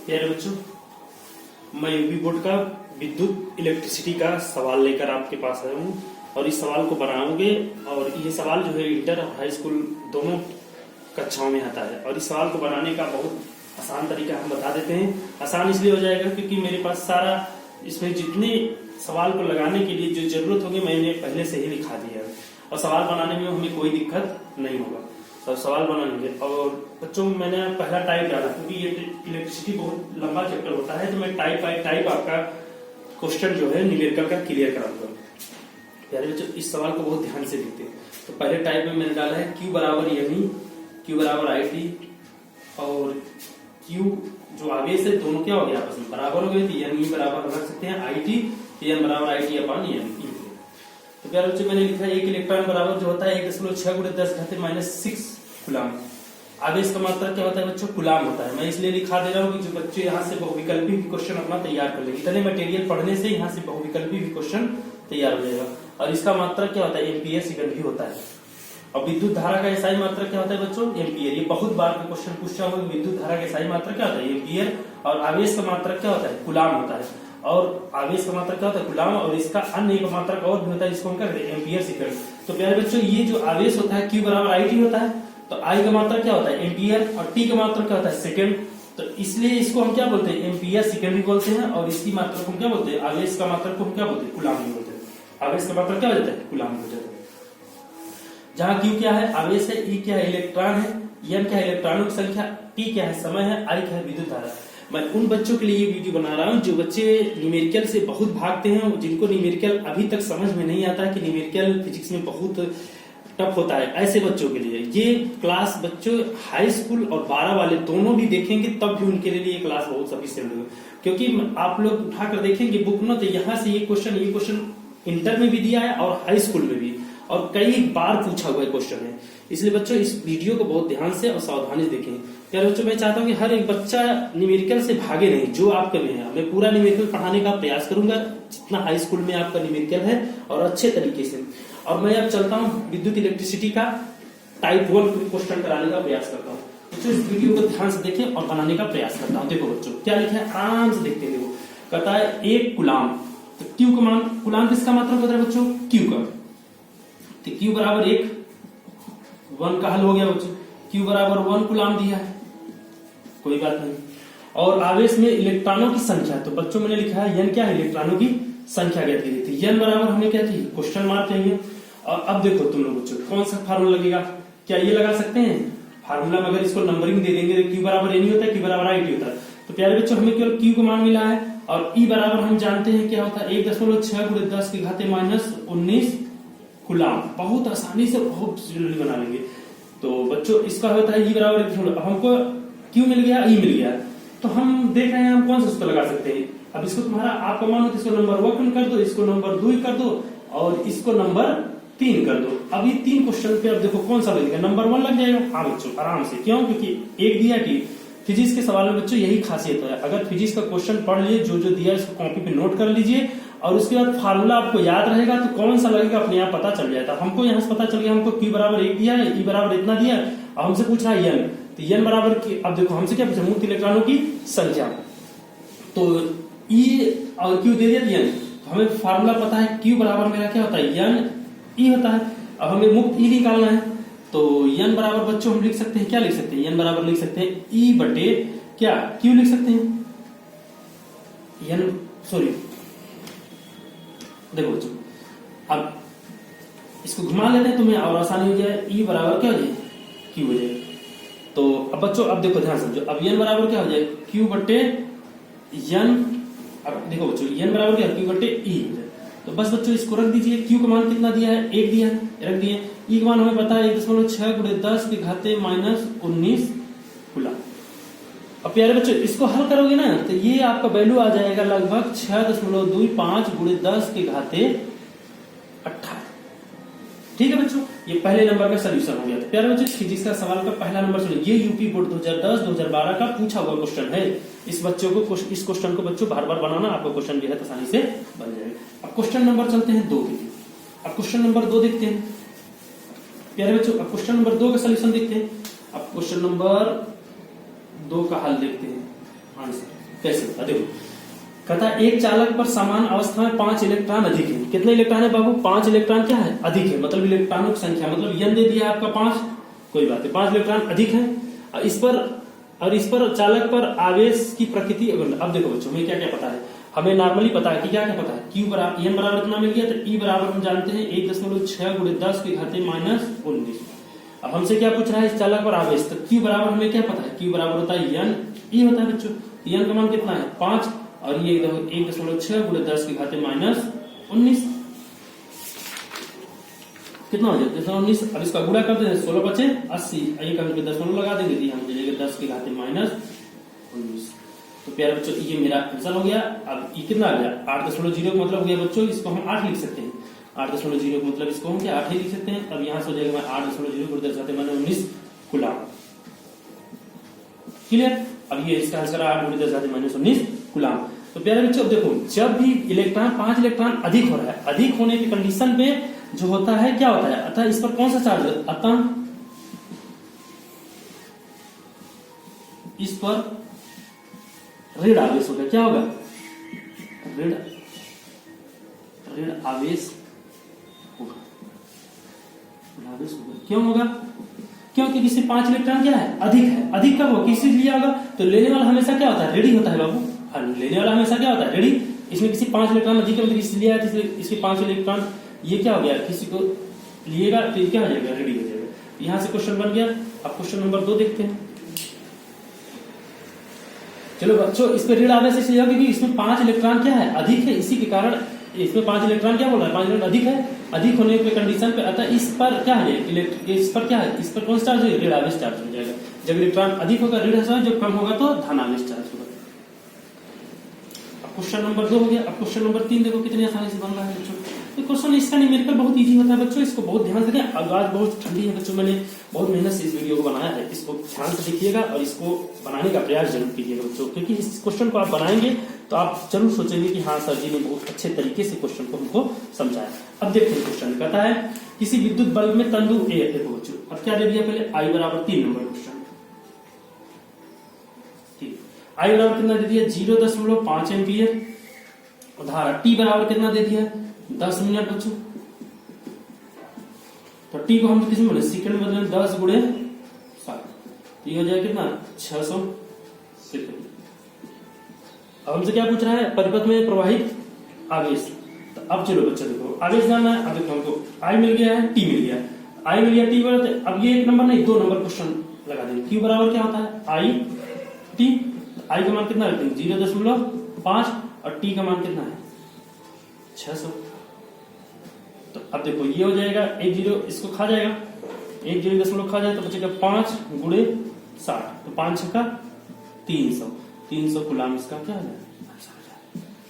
प्यारे बच्चों, मैं यूपी बोर्ड का विद्युत इलेक्ट्रिसिटी का सवाल लेकर आपके पास आया हूँ और इस सवाल को बनाओगे। और ये सवाल जो है इंटर और हाई स्कूल दोनों कक्षाओं में आता है और इस सवाल को बनाने का बहुत आसान तरीका हम बता देते हैं। आसान इसलिए हो जाएगा क्योंकि मेरे पास सारा इसमें जितने सवाल को लगाने के लिए जो जरूरत होगी मैंने पहले से ही लिखा दिया है और सवाल बनाने में हमें कोई दिक्कत नहीं होगा। तो सवाल बनाएंगे और बच्चों मैंने पहला टाइप डाला क्योंकि ये इलेक्ट्रिसिटी बहुत लंबा चैप्टर होता है, तो मैं टाइप बाय टाइप आपका क्वेश्चन जो है न्यूमेरिकल का क्लियर कराऊंगा। प्यारे बच्चों, इस सवाल को बहुत ध्यान से देखते हैं। तो पहले टाइप में मैंने डाला है Q बराबर यही, Q बराबर IT और Q जो आवेश है दोनों क्या हो गया आपस में बराबर हो गए, तो यानी बराबर रख सकते हैं IT, N बराबर IT अपॉन N। तो प्यारे बच्चों मैंने लिखा है एक इलेक्ट्रॉन बराबर जो होता है 1.6 × 10⁻⁶ कूलाम। आवेश का मात्रा क्या होता है बच्चों? कूलाम होता है। मैं इसलिए लिखा दे रहा हूँ कि जो बच्चे यहाँ से बहुविकल्पी भी क्वेश्चन अपना तैयार कर लेंगे। इतने मटेरियल पढ़ने से यहाँ से बहुविकल्पी भी क्वेश्चन तैयार हो जाएगा। और इसका मात्रा क्या होता है? एम्पियर सेकंड भी होता है। और विद्युत धारा का एसआई मात्रा क्या होता है बच्चों? एम्पियर। ये बहुत बार का क्वेश्चन पूछा हुआ, विद्युत धारा का एसआई मात्रा क्या होता है? एम्पियर। और आवेश का मात्रा क्या होता है? कूलाम होता है। और आवेश का मात्रा क्या होता है? कूलाम। और इसका अन्य एक मात्रा और भी होता है जिसको हम क्या कहते हैं? Ampere second. तो प्यारे बच्चों ये जो आवेश होता है Q बराबर IT होता है, तो I का मात्रा क्या होता है? एम्पियर। और T का मात्रा क्या होता है? सेकंड। तो इसलिए इसको हम क्या बोलते हैं? एम्पियर सेकंड भी बोलते हैं। और इसकी मात्रा को हम क्या बोलते हैं? आवेश का मात्रा को हम क्या बोलते हैं? कूलाम भी बोलते हैं। आवेश का मात्रा क्या हो जाता है? कूलाम हो जाता है। जहाँ Q क्या है? आवेश है, E क्या है? इलेक्ट्रॉन है, N क्या है? इलेक्ट्रॉनों की संख्या, T क्या है? समय है, I क्या है? विद्युत धारा। मैं उन बच्चों के लिए ये वीडियो बना रहा हूँ जो बच्चे न्यूमेरिकल से बहुत भागते हैं, जिनको न्यूमेरिकल अभी तक समझ में नहीं आता कि न्यूमेरिकल फिजिक्स में बहुत टफ होता है। ऐसे बच्चों के लिए ये क्लास बच्चों हाई स्कूल और 12 वाले दोनों भी देखेंगे तब भी उनके लिए ये क्लास बहुत सफिशिएंट होगा। क्योंकि आप लोग उठाकर देखेंगे बुक में, तो यहाँ से ये क्वेश्चन इंटर में भी दिया है और हाई स्कूल में भी, और कई बार पूछा हुआ क्वेश्चन है। इसलिए बच्चों इस वीडियो को बहुत ध्यान से और सावधानी से देखें। यार बच्चों मैं चाहता हूँ कि हर एक बच्चा न्यूमेरिकल से भागे नहीं। जो आपके में है मैं पूरा न्यूमेरिकल पढ़ाने का प्रयास करूंगा जितना हाई स्कूल में आपका न्यूमेरिकल है, और अच्छे तरीके से। और मैं अब चलता हूँ विद्युत इलेक्ट्रिसिटी का टाइप 1 क्वेश्चन कराने का प्रयास करता हूँ। बच्चों इस वीडियो को ध्यान से देखें और बनाने का प्रयास करता हूँ। देखो बच्चों क्या लिखा है, आराम से देखते हैं। देखो कहता है एक कूलाम, तो क्यू का मान, कूलाम किसका मात्रा होता है बच्चों? क्यू का। तो Q बराबर 1 का हल हो गया बच्चों। Q बराबर 1 कूलाम दिया है, कोई बात नहीं। और आवेश में इलेक्ट्रॉनों की संख्या, तो बच्चों मैंने लिखा है N क्या है? इलेक्ट्रॉनों की संख्या ज्ञात की गई थी। N बराबर हमें क्या चाहिए? क्वेश्चन मार्क चाहिए। और अब देखो तुम लोग बच्चों कौन सा फार्मूला लगेगा? क्या ये लगा सकते हैं? फार्मूला में अगर इसको नंबरिंग दे देंगे तो Q बराबर N होता है, Q बराबर IT होता है। तो प्यारे बच्चों हमें केवल Q को मान मिला है और E बराबर हम जानते हैं क्या होता है? 1.6 × 10⁻⁹ कूलाम। बहुत आसानी से बहुत जल्दी बना लेंगे। तो बच्चों इसका होता है E बराबर, हमको Q मिल गया, E मिल गया, तो हम देख रहे हैं हम कौन सा सूत्र लगा सकते हैं। अब इसको तुम्हारा आपका मान हो तो इसको नंबर 1 कर दो, इसको नंबर 2 कर दो और इसको नंबर 3 कर दो। अब ये 3 क्वेश्चन पे अब देखो कौन सा लगेगा? नंबर 1 लग जाएगा। हाँ बच्चों आराम से, क्यों? क्योंकि एक दिया T। फिजिक्स के सवाल में बच्चों यही खासियत है, अगर फिजिक्स का क्वेश्चन पढ़ लिए जो जो दिया इसको कॉपी पे नोट कर लीजिए और उसके बाद फार्मूला आपको याद रहेगा तो कौन सा लगेगा अपने आप पता चल जाता है। हमको यहाँ से पता चल गया, हमको Q बराबर 1 दिया है, E बराबर इतना दिया है और हमसे पूछ रहा है N, तो N बराबर की, अब देखो हमसे क्या पूछा? मुक्त इलेक्ट्रॉनों की संख्या। तो E और Q दे दिया N, तो हमें फार्मूला पता है Q बराबर मेरा क्या होता है? N E होता है। अब हमें मुक्त E निकालना है, तो N बराबर बच्चों हम लिख सकते हैं, क्या लिख सकते हैं? N बराबर लिख सकते हैं E बटे क्या? Q लिख सकते हैं। देखो बच्चों अब इसको घुमा लेते हैं तुम्हें और आसानी हो जाए। E बराबर क्या हो जाए? Q हो जाए। तो अब बच्चों अब देखो ध्यान समझो, अब N बराबर क्या हो जाए? Q बटे N। अब देखो बच्चों N बराबर क्या? Q बटे E हो जाए। तो बस बच्चों इसको रख दीजिए। Q का मान कितना दिया है? 1 दिया है, रख दिए। E का मान हमें पता है 1.6 × 10⁻⁻⁹ कूलाम। अब प्यारे बच्चों इसको हल करोगे ना तो ये आपका वैल्यू आ जाएगा लगभग 6.25 × 10⁻18। ठीक है बच्चों, ये पहले नंबर का सोल्यूशन हो गया। तो प्यारे बच्चों फिजिक्स का सवाल का पहला नंबर सुनिए, ये यूपी बोर्ड 2010-2012 का पूछा हुआ क्वेश्चन है। इस क्वेश्चन को बच्चों बार बार बनाना, आपका क्वेश्चन जो है आसानी से बन जाएगा। अब क्वेश्चन नंबर चलते हैं 2 की। अब क्वेश्चन नंबर 2 देखते हैं प्यारे बच्चों। अब क्वेश्चन नंबर 2 का सोल्यूशन देखते हैं। अब क्वेश्चन नंबर 2 का हल देखते हैं, आंसर। कैसे? देखो, कहता है एक चालक पर समान अवस्था में 5 इलेक्ट्रॉन अधिक है। कितने इलेक्ट्रॉन है बाबू? 5 इलेक्ट्रॉन क्या है? अधिक है, मतलब इलेक्ट्रॉनों की संख्या, मतलब n दे दिया आपका 5, कोई बात है, 5 इलेक्ट्रॉन अधिक है। और इस पर चालक पर आवेश की प्रकृति। अब देखो बच्चों, हमें क्या क्या पता है, हमें नॉर्मली पता है कि क्या क्या पता है, Q बराबर n बराबर कितना मिल गया, तो E बराबर हम जानते हैं 1.6 × 10 की घात -19। अब हमसे क्या पूछ रहा है, इस चालक पर आवेश, तो Q बराबर हमें क्या पता है, Q बराबर होता है n, E होता है बच्चों, n का मान कितना है 5, और ये 1.6 × 10 की घात -19 कितना हो जाता है 19। अब इसका गुणा करते हैं, 16 बचे 80, एक अंक पे 10 लगा देंगे, तो यहाँ मिलेगा 10 की घात -19। तो प्यारे बच्चों, ये मेरा आंसर हो गया। अब ये कितना आ गया 8.0 का मतलब हो गया बच्चों, इसको हम 8 लिख सकते हैं, 8.0 का मतलब इसको हम क्या 8 ही लिख सकते हैं। अब यहाँ से हो जाएगा 8.0 को 10 -19 कूलम। क्लियर? अब ये इसका आंसर 8 × 10 -19 कूलम। तो प्यारे बच्चों देखो, जब भी इलेक्ट्रॉन 5 इलेक्ट्रॉन अधिक हो रहा है, अधिक होने की कंडीशन पे जो होता है क्या होता है, अतः इस पर कौन सा चार्ज है, अतः इस पर ऋण आवेश होगा। क्या होगा? ऋण आवेश होगा। क्यों होगा? क्योंकि किसी 5 इलेक्ट्रॉन क्या है, अधिक है। अधिक कब हो, किसी लिया होगा, तो लेने वाला हमेशा क्या होता है, रेडी होता है बाबू। लेने वाला हमेशा क्या होता है, रेडी। इसमें किसी 5 इलेक्ट्रॉन अधिक है, मतलब किसी लिया है, इसके 5 इलेक्ट्रॉन ये क्या हो गया, किसी को लिएगा तो ये क्या हो जाएगा, रेडी हो जाएगा। यहां से क्वेश्चन बन गया। अब क्वेश्चन नंबर 2 देखते हैं। चलो बच्चों, इस पे ऋण आवेश इसलिए होगा क्योंकि इसमें 5 इलेक्ट्रॉन क्या है, अधिक है, इसी के कारण इसमें 5 इलेक्ट्रॉन क्या बोल रहा है, 5 इलेक्ट्रॉन अधिक है। अधिक होने के कंडीशन पे, अतः इस पर क्या है, इस पर क्या है, इस पर कौन सा चार्ज है, ऋण आवेश चार्ज हो जाएगा। जब इलेक्ट्रॉन अधिक होगा ऋण आवेश, जब कम होगा तो धन आवेश चार्ज होगा। अब क्वेश्चन नंबर 2 हो गया। अब क्वेश्चन नंबर 3 देखो कितनी आसानी से बन रहा है बच्चों। तो क्वेश्चन इसका न्यूमेरिकल बहुत इजी होता है बच्चों, इसको बहुत ध्यान से देखें। आवाज बहुत ठंडी है बच्चों, मैंने बहुत मेहनत से इस वीडियो को बनाया है, इसको ध्यान से देखिएगा और इसको बनाने का प्रयास जरूर कीजिएगा बच्चों, क्योंकि इस क्वेश्चन को आप बनाएंगे तो आप जरूर सोचेंगे कि हाँ सर जी ने बहुत अच्छे तरीके से क्वेश्चन को हमको समझाया। अब देखते हैं क्वेश्चन कहता है किसी विद्युत बल्ब में तंतु ए, देखो बच्चों अब क्या दे दिया, पहले आई बराबर 3 नंबर क्वेश्चन, ठीक। आई बराबर कितना दे दिया 0.5 एम्पियर, धारा टी बराबर कितना दे दिया 10 मिनट बच्चों। तो टी को हम किस में बोले, सेकंड में बदले 10 × 7, तो ये हो जाएगा कितना 600 सेकंड। अब हमसे क्या पूछ रहा है, परिपथ में प्रवाहित आवेश। तो अब चलो बच्चा देखो आवेश जानना है। अब देखो हमको आई मिल गया है, टी मिल गया, आई मिल गया, टी बराबर, अब ये 1 नंबर नहीं 2 नंबर क्वेश्चन लगा देंगे। क्यू बराबर क्या होता है आई टी, आई का मान कितना रखते हैं 0.5 और टी का मान कितना है 600। तो अब देखो ये हो जाएगा 1 0 इसको खा जाएगा, 1 0 दशमलव खा जाए तो बचेगा 5 × 60, तो 5 6 का 300 कूलम इसका क्या हो जाएगा।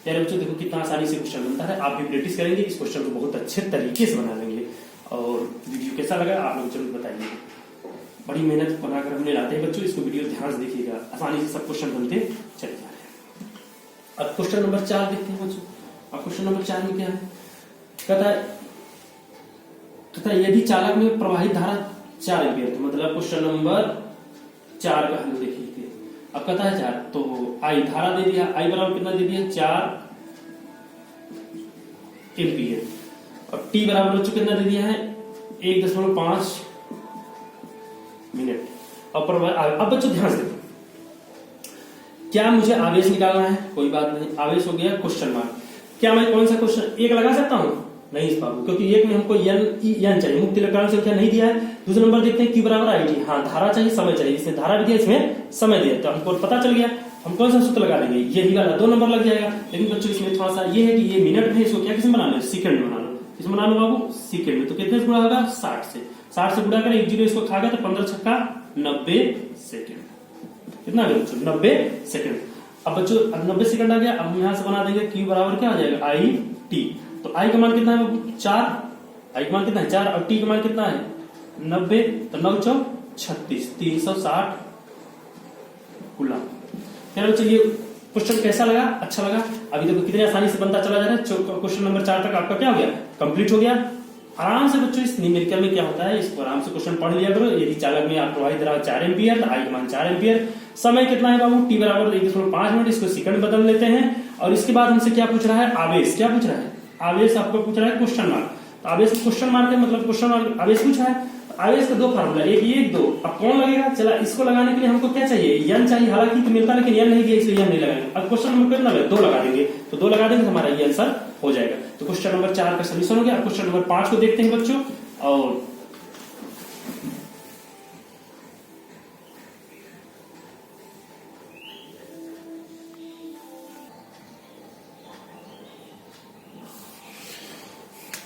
यार बच्चों देखो कितना आसानी से क्वेश्चन बनता है, आप भी प्रैक्टिस करेंगे इस क्वेश्चन को बहुत अच्छे तरीके से बना लेंगे। और वीडियो कैसा लगा आप लोग जरूर बताइए, बड़ी मेहनत बनाकर हमने लाते हैं बच्चों, इसको वीडियो ध्यान से देखिएगा, आसानी से सब क्वेश्चन बनते चले जा रहे हैं। अब क्वेश्चन नंबर 4 देखते हैं बच्चों। अब क्वेश्चन नंबर 4 में क्या है, कहता है यदि चालक में प्रवाहित धारा 4 एम्पियर, तो मतलब क्वेश्चन नंबर 4 का हल देखिए। अब कहता है 4, तो आई धारा दे दिया, आई बराबर कितना दे दिया 4 एम्पियर, और टी बराबर बच्चों कितना दे दिया है 1.5 मिनट। अब बच्चों ध्यान से देखो, क्या मुझे आवेश निकालना है, कोई बात नहीं, आवेश हो गया क्वेश्चन मार्क। क्या मैं कौन सा क्वेश्चन 1 लगा सकता हूं, नहीं इस बाबू, क्योंकि 1 में हमको n चाहिए, मुक्त इलेक्ट्रॉन संख्या नहीं दिया है। दूसरा नंबर देखते हैं Q बराबर आई टी, हाँ धारा चाहिए समय चाहिए, इसमें धारा भी दिया इसमें समय दिया, तो हमको पता चल गया हम कौन सा सूत्र लगा देंगे, यही वाला 2 नंबर लग जाएगा। लेकिन बच्चों इसमें थोड़ा सा ये है कि ये मिनट में, इसको क्या किसमें बना लो, सेकंड में बना लो, इसमें बना लो बाबू सेकंड में। तो कितने से गुणा होगा 60 से गुणा करें, 1 0 इसको खा गया तो 15 6 का 90 सेकंड, कितना आ गया बच्चों 90 सेकंड। अब बच्चों 90 सेकंड आ गया, अब हम यहां से बना देंगे Q बराबर क्या आ जाएगा आई टी, तो आई का मान कितना है 4, आई का मान कितना है 4 और टी का मान कितना है 90, तो 9 4 36 360 कूलम। चलो चलिए क्वेश्चन कैसा लगा, अच्छा लगा। अभी देखो कितनी आसानी से बनता चला जा रहा है। क्वेश्चन नंबर 4 तक आपका क्या हो गया, कंप्लीट हो गया। आराम से बच्चों इस न्यूमेरिकल में क्या होता है, इसको आराम से क्वेश्चन पढ़ लिया करो। यदि चालक में आप प्रवाहित रहा 4 एम्पियर, तो आई का मान 4 एम्पियर। समय कितना है बाबू, टी बराबर 1.5 मिनट। इसको सेकंड बदल लेते हैं। और इसके बाद हमसे क्या पूछ रहा है, आवेश। क्या पूछ रहा है, आवेश आपको पूछ रहा है क्वेश्चन मार्क। तो आवेश क्वेश्चन मार्क है, मतलब क्वेश्चन मार्क आवेश पूछा है। आवेश का दो फार्मूला, एक ये एक दो। अब कौन लगेगा, चला इसको लगाने के लिए हमको क्या चाहिए, एन चाहिए। हालांकि तो मिलता लेकिन एन नहीं दिया, इसलिए एन नहीं लगाएंगे। अब क्वेश्चन नंबर कितना है, 2 लगा देंगे। तो 2 लगा देंगे तो हमारा ये आंसर हो जाएगा। तो क्वेश्चन नंबर 4 का सोल्यूशन हो गया। क्वेश्चन नंबर 5 को देखते हैं बच्चों। और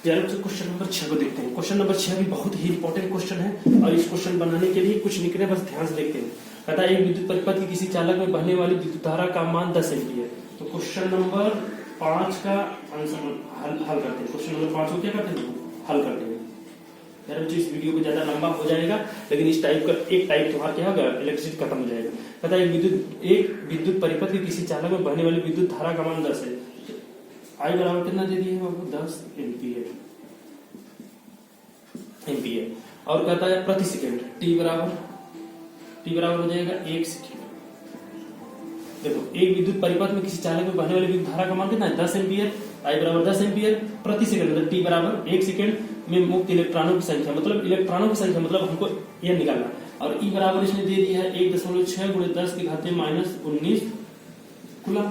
क्वेश्चन नंबर 6 को देखते हैं। क्वेश्चन नंबर 6 भी बहुत ही इंपॉर्टेंट क्वेश्चन है और इस क्वेश्चन बनाने के लिए कुछ निकले, बस ध्यान से देखते हैं। कहता है एक विद्युत परिपथ की किसी चालक में बहने वाली विद्युत धारा का मान 10 एम्पीयर। तो क्वेश्चन नंबर 5 का आंसर हल करते हैं। क्वेश्चन नंबर 5 को क्या करते हैं, हल करते हैं। यार बच्चों इस वीडियो को ज्यादा लंबा हो जाएगा, लेकिन इस टाइप का एक टाइप तुम्हारा क्या होगा, इलेक्ट्रिसिटी खत्म हो जाएगा। कहता है एक विद्युत परिपथ की किसी चालक में बहने वाली विद्युत धारा का मान 10 है। आई बराबर कितना दे दिए बाबू, 10 एम्पीयर। और कहता है प्रति सेकंड टी बराबर हो जाएगा 1 सेकंड। देखो एक विद्युत परिपथ में किसी चालक में बहने वाली विद्युत धारा का मान कितना है, 10 एम्पीयर। आई बराबर 10 एम्पीयर प्रति सेकंड, मतलब टी बराबर 1 सेकंड में मुक्त इलेक्ट्रॉनों की संख्या, मतलब इलेक्ट्रॉनों की संख्या, मतलब हमको यह निकालना। और ई बराबर इसने दे दिया है 1.6 × 10⁻⁻19 कूलम।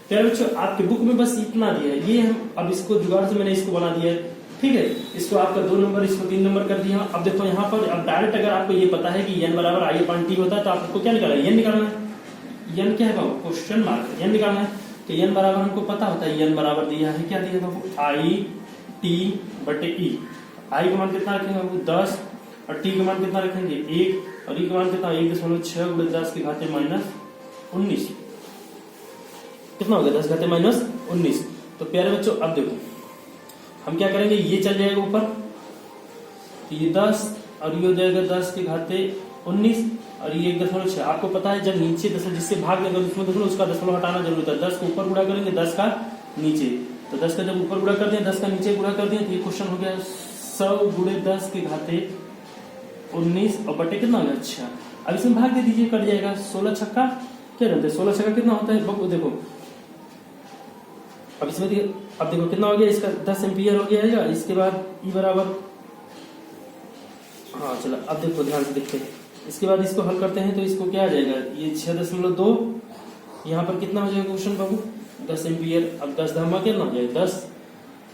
प्यारे बच्चों आपके बुक में बस इतना दिया है, ये हम अब इसको जुगाड़ से मैंने इसको बना दिया है, ठीक है। इसको आपका 2 नंबर, इसको 3 नंबर कर दिया। अब देखो यहाँ पर अब डायरेक्ट अगर आपको ये पता है कि एन बराबर आई अपॉन टी होता है, तो आपको क्या निकालना है, एन निकालना है। एन क्या है बाबू, क्वेश्चन मार्क, एन निकालना है। तो एन बराबर हमको पता होता है, एन बराबर दिया है, क्या दिया बाबू, आई टी बटे ई। आई का मान कितना रखेंगे बाबू, 10, और टी का मान कितना रखेंगे 1, और ई का मान कितना 1.6 × 10⁻⁻19। कितना हो गया, 10⁻⁻19। तो प्यारे बच्चों अब देखो हम क्या करेंगे, ये चल जाएगा ऊपर, तो ये 10 और ये हो जाएगा 10⁻19 और ये 1.6। आपको पता है जब नीचे दशमलव जिससे भाग लेगा उसमें दशमलव उसका दशमलव हटाना जरूरी था। 10 को ऊपर गुणा करेंगे, 10 का नीचे। तो 10 का जब ऊपर गुणा कर दिया, 10 का नीचे गुणा कर दिया, तो ये क्वेश्चन हो गया 100 × 10⁻19 और बटे कितना हो गया 6। अब इसमें भाग दे दीजिए, कट जाएगा। 16 छक्का क्या जानते हैं, 16 छक्का कितना होता है देखो। अब इसमें अब देखो कितना हो गया, इसका 10 एम्पीयर हो गया। इसके बाद ई बराबर, हाँ चलो अब देखो ध्यान से देखते हैं। इसके बाद इसको हल करते हैं तो इसको क्या आ जाएगा, ये 6.2, यहाँ पर कितना हो जाएगा क्वेश्चन बाबू, 10 एम्पीयर। अब 10 धम्मा कितना हो जाएगा 10।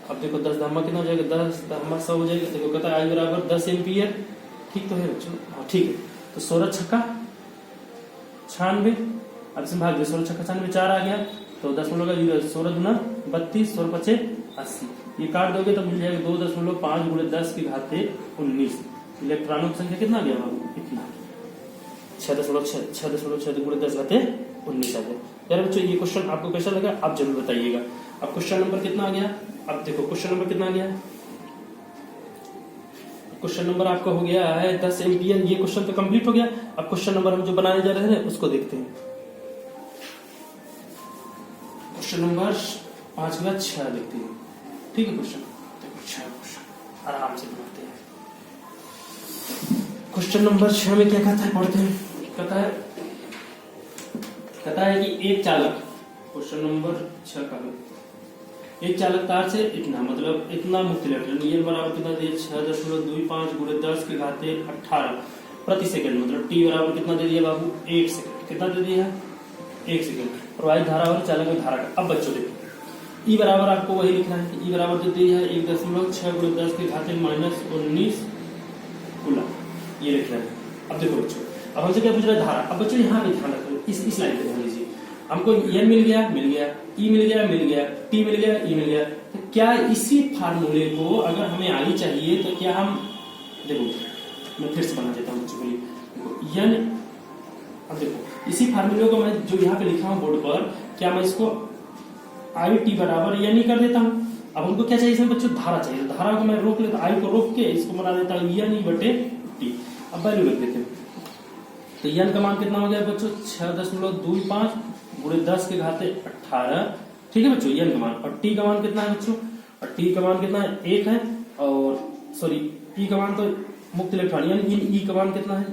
अब देखो 10 धम्मा कितना हो जाएगा, 10 धम्मा 100 हो जाएगा। देखो कहता है आई बराबर 10 एम्पीयर, ठीक तो है बच्चों, हाँ ठीक है। तो 16 छक्का 96, अब इसमें भाग दे, 16 छक्का 96, 4 आ गया। तो 10 16 दूना 32, 16 पचे 80। ये काट दोगे तो मिल जाएगा 2.5 × 10⁻19। इलेक्ट्रॉनों की संख्या कितना गया बाबू, इतना 6.6 × 10⁻19 आ गया। यार बच्चों ये क्वेश्चन आपको कैसा लगा आप जरूर बताइएगा। अब क्वेश्चन नंबर कितना आ गया, अब देखो क्वेश्चन नंबर कितना आ गया, क्वेश्चन नंबर आपका हो गया है 10 एम्पीयर। ये क्वेश्चन तो कंप्लीट हो गया। अब क्वेश्चन नंबर हम जो बनाने जा रहे हैं उसको देखते हैं। क्वेश्चन नंबर 5 के बाद 6 देखते हैं, ठीक है। क्वेश्चन आराम से पढ़ते हैं। क्वेश्चन नंबर 6 में क्या कहता है, पढ़ते हैं। कहता है कि एक चालक, क्वेश्चन नंबर 6 का एक चालक तार से इतना, मतलब इतना मुक्त इलेक्ट्रॉन, ये बराबर कितना दिया 6.25 × 10⁻18 प्रति सेकंड, मतलब टी बराबर कितना दे दिया बाबू 1 सेकंड। कितना दे दिया 1 सेकंड। प्रवाहित धारा और चालक में धारा का। अब बच्चों देखो ई बराबर आपको वही लिखना है, ई बराबर दे दिया है 1.6 × 10⁻⁻19 कूलम, ये लिखना है। अब देखो बच्चों अब हमसे क्या पूछ रहा है, धारा। अब बच्चों यहाँ पे ध्यान रखो, इस लाइन पे ध्यान दीजिए। हमको एन मिल गया, ई मिल गया, टी मिल गया, ई मिल गया। तो क्या इसी फार्मूले को अगर हमें आगे चाहिए तो क्या हम, देखो मैं फिर से बना देता हूँ बच्चों के लिए। देखो एन, अब देखो इसी फार्मूले को मैं जो यहाँ पे लिखा हूँ बोर्ड पर, क्या मैं इसको आई टी बराबर एन ही कर देता हूँ। अब हमको क्या चाहिए इसमें बच्चों, धारा चाहिए। धारा को मैं रोक लेता, आई को रोक के इसको बना देता हूँ एन ई बटे टी। अब वैल्यू रख देते हैं। तो एन का मान कितना हो गया बच्चों 6.25 × 10⁻18, ठीक है बच्चों एन का मान। और टी का मान कितना है बच्चों, और टी का मान कितना है 1 है, और सॉरी ई का मान तो मुक्त इलेक्ट्रॉन यानी ई का मान कितना है,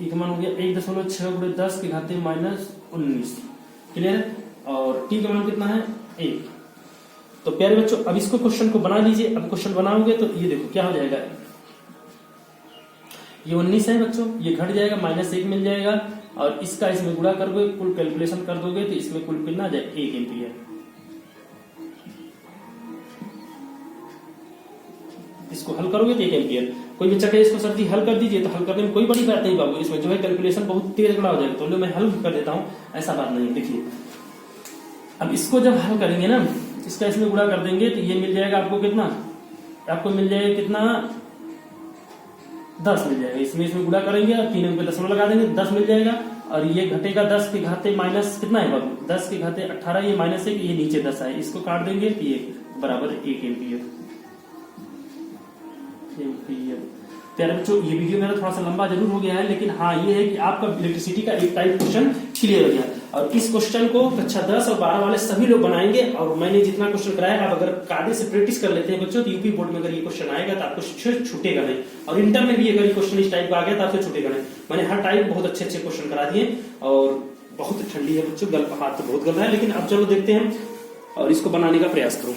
ई का मान हो गया 1.6 × 10⁻⁻19। क्लियर है। और टी का मान कितना है 1। तो प्यारे बच्चों अब इसको क्वेश्चन को बना लीजिए। अब क्वेश्चन बनाओगे तो ये देखो क्या हो जाएगा, ये 19 है बच्चों, ये घट जाएगा -1 मिल जाएगा और इसका इसमें गुणा करोगे, कुल कैलकुलेशन कर दोगे तो इसमें कुल कितना आ जाए 1 एम्पियर। इसको हल करोगे तो 1 एम्पियर। कोई बच्चा कहे इसको सर जी हल कर दीजिए, तो हल करने में कोई बड़ी बात नहीं बाबू, इसमें जो है कैलकुलेशन बहुत तेज बड़ा हो जाएगा, तो मैं हल कर देता हूं, ऐसा बात नहीं है। देखिए अब इसको जब हल करेंगे ना, इसका इसमें गुणा कर देंगे तो ये मिल जाएगा आपको कितना, आपको मिल जाएगा कितना 10 मिल जाएगा। इसमें गुणा करेंगे और 3 अंक पे दशमलव लगा देंगे, 10 मिल जाएगा। और ये घटेगा 10 के घाते माइनस कितना है बाबू, 10 के घाते 18, ये -1, ये नीचे 10 है, इसको काट देंगे तो ये बराबर 1 एम्पियर। प्यारे बच्चों ये वीडियो मेरा थोड़ा सा लंबा जरूर हो गया है, लेकिन हाँ ये है कि आपका इलेक्ट्रिसिटी का एक टाइप क्वेश्चन क्लियर हो गया। और इस क्वेश्चन को कक्षा 10 और 12 वाले सभी लोग बनाएंगे। और मैंने जितना क्वेश्चन कराया, आप अगर कायदे से प्रैक्टिस कर लेते हैं बच्चों, तो यूपी बोर्ड में अगर ये क्वेश्चन आएगा तो आपको छूटेगा नहीं। और इंटर में भी अगर ये क्वेश्चन इस टाइप का आ गया तो आपसे छूटेगा नहीं। मैंने हर टाइप बहुत अच्छे अच्छे क्वेश्चन करा दिए। और बहुत ठंडी है बच्चों, हाथ तो बहुत गल रहा है, लेकिन अब चलो देखते हैं और इसको बनाने का प्रयास करो।